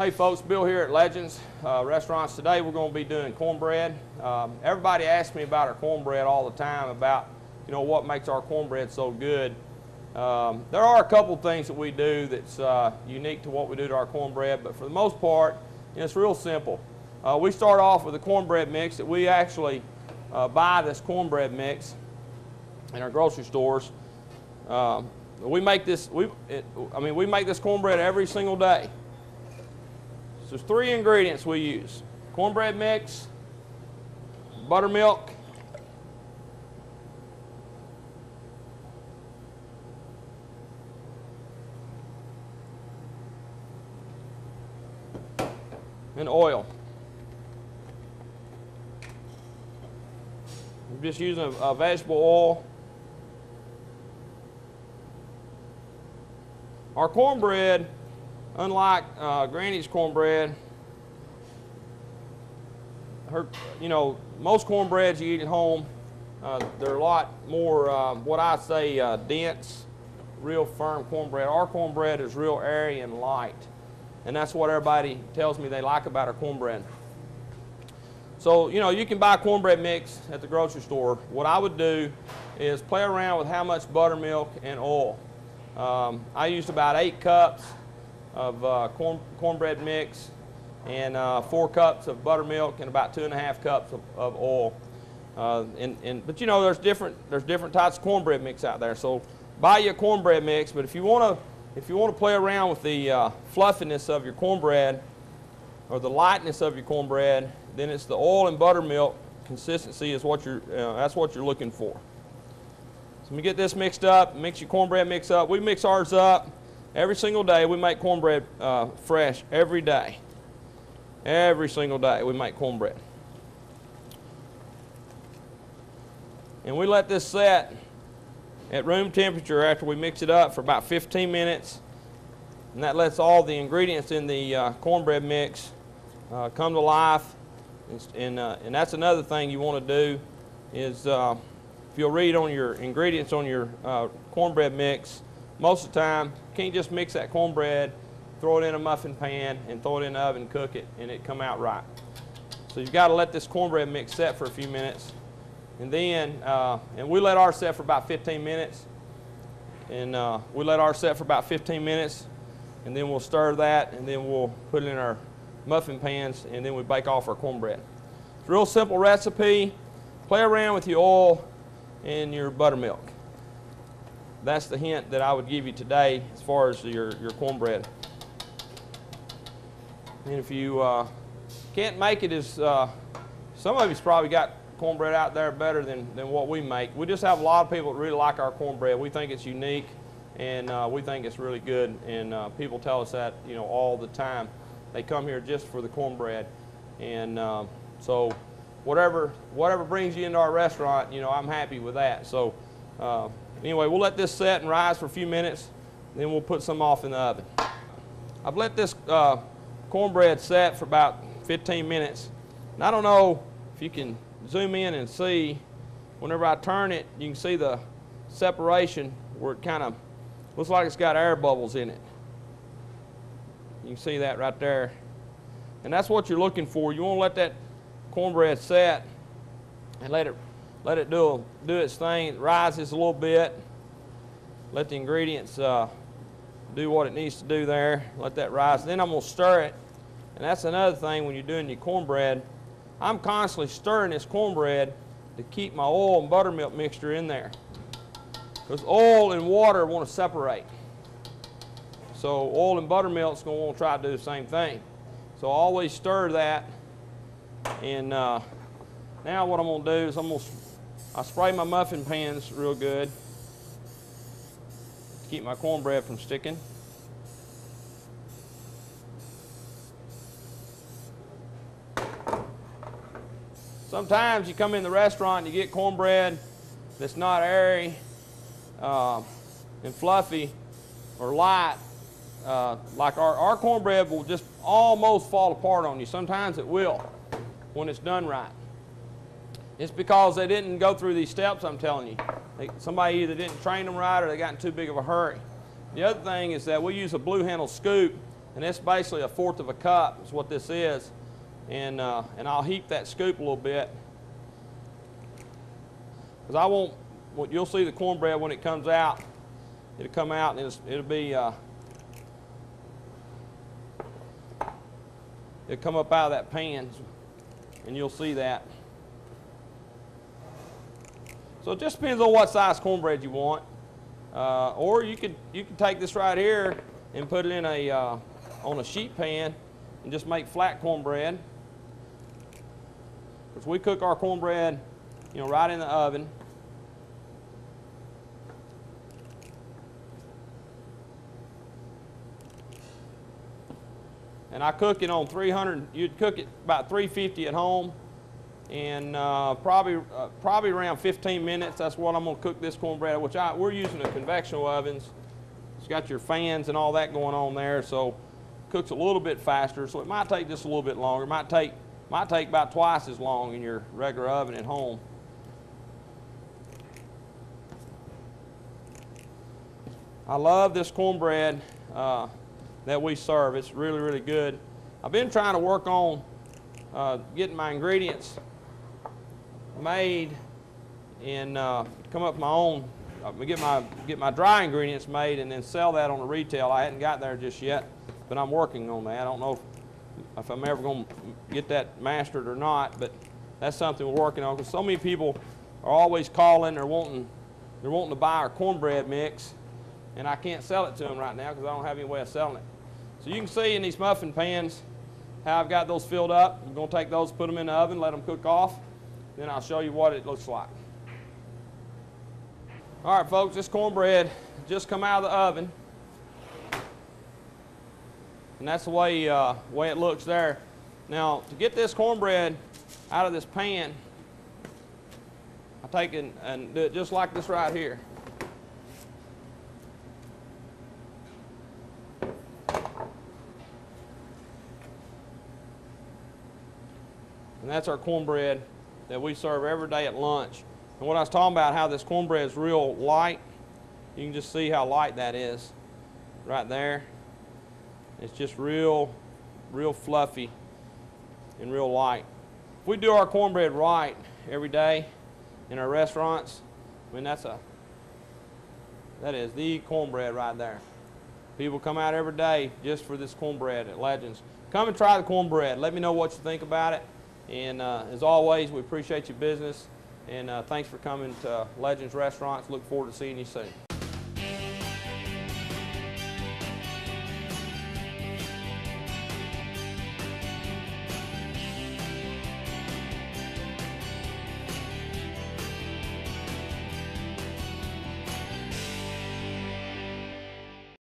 Hey folks, Bill here at Legends Restaurants. Today we're going to be doing cornbread. Everybody asks me about our cornbread all the time, about what makes our cornbread so good. There are a couple things that we do that's unique to what we do to our cornbread, but for the most part, it's real simple. We start off with a cornbread mix that we actually buy this cornbread mix in our grocery stores. We make this. We make this cornbread every single day. So there's three ingredients we use: cornbread mix, buttermilk, and oil. I'm just using a vegetable oil. Our cornbread, unlike Granny's cornbread, most cornbreads you eat at home, they're a lot more, what I say, dense, real firm cornbread. Our cornbread is real airy and light, and that's what everybody tells me they like about our cornbread. So, you can buy cornbread mix at the grocery store. What I would do is play around with how much buttermilk and oil. I used about 8 cups of cornbread mix and 4 cups of buttermilk and about 2.5 cups of oil. But there's different types of cornbread mix out there. So buy your cornbread mix. But if you want to play around with the fluffiness of your cornbread or the lightness of your cornbread, then it's the oil and buttermilk consistency is what that's what you're looking for. So we get this mixed up. Mix your cornbread mix up. We mix ours up every single day. We make cornbread fresh every day. Every single day we make cornbread. And we let this set at room temperature after we mix it up for about 15 minutes. And that lets all the ingredients in the cornbread mix come to life. And that's another thing you want to do is, if you'll read on your ingredients on your cornbread mix, most of the time you can't just mix that cornbread, throw it in a muffin pan, and throw it in the oven and cook it, and it come out right. So you've got to let this cornbread mix set for a few minutes, and then and we let ours set for about 15 minutes, and then we'll stir that, and then we'll put it in our muffin pans, and then we bake off our cornbread. It's a real simple recipe. Play around with your oil and your buttermilk. That's the hint that I would give you today as far as your cornbread. And if you can't make it as, some of you's probably got cornbread out there better than what we make. We just have a lot of people that really like our cornbread. We think it's unique, and we think it's really good, and people tell us that all the time. They come here just for the cornbread, and so whatever brings you into our restaurant, I'm happy with that. So anyway, we'll let this set and rise for a few minutes, then we'll put some off in the oven. I've let this cornbread set for about 15 minutes, and I don't know if you can zoom in and see, whenever I turn it, you can see the separation where it kind of looks like it's got air bubbles in it. You can see that right there, and that's what you're looking for. You want to let that cornbread set and let it do its thing. It rises a little bit. Let the ingredients do what it needs to do there. Let that rise. Then I'm going to stir it, and that's another thing when you're doing your cornbread. I'm constantly stirring this cornbread to keep my oil and buttermilk mixture in there, because oil and water want to separate. So oil and buttermilk's going to want to try to do the same thing. So always stir that. And now what I'm going to do is I spray my muffin pans real good to keep my cornbread from sticking. Sometimes you come in the restaurant and you get cornbread that's not airy and fluffy or light. Like our cornbread will just almost fall apart on you. Sometimes it will when it's done right. It's because they didn't go through these steps I'm telling you. Somebody either didn't train them right or they got in too big of a hurry. The other thing is that we use a blue handle scoop And it's basically 1/4 of a cup is what this is. And I'll heat that scoop a little bit, because I won't, you'll see the cornbread when it comes out, it'll come out and it'll be, it'll come up out of that pan, and you'll see that. So it just depends on what size cornbread you want. Or you could take this right here and put it in on a sheet pan and just make flat cornbread. Because we cook our cornbread, right in the oven. And I cook it on 300. You'd cook it about 350 at home, and probably around 15 minutes. That's what I'm going to cook this cornbread, which we're using a convectional ovens. It's got your fans and all that going on there, so it cooks a little bit faster. So it might take just a little bit longer. It might take about twice as long in your regular oven at home. I love this cornbread that we serve. It's really, really good. I've been trying to work on getting my ingredients made and come up with my own, get my dry ingredients made and then sell that on the retail. I hadn't got there just yet, but I'm working on that. I don't know if I'm ever going to get that mastered or not, but that's something we're working on, because so many people are always calling. They're wanting to buy our cornbread mix, and I can't sell it to them right now because I don't have any way of selling it. So you can see in these muffin pans how I've got those filled up. I'm going to take those, put them in the oven, let them cook off, then I'll show you what it looks like. All right, folks, this cornbread just come out of the oven, and that's the way it looks there. Now, to get this cornbread out of this pan, I take it and do it just like this right here. And that's our cornbread that we serve every day at lunch. And what I was talking about, how this cornbread is real light, you can just see how light that is right there. It's just real fluffy and real light. If we do our cornbread right every day in our restaurants, I mean, that is the cornbread right there. People come out every day just for this cornbread at Legends. Come and try the cornbread. Let me know what you think about it. And as always, we appreciate your business. And thanks for coming to Legends Restaurants. Look forward to seeing you soon.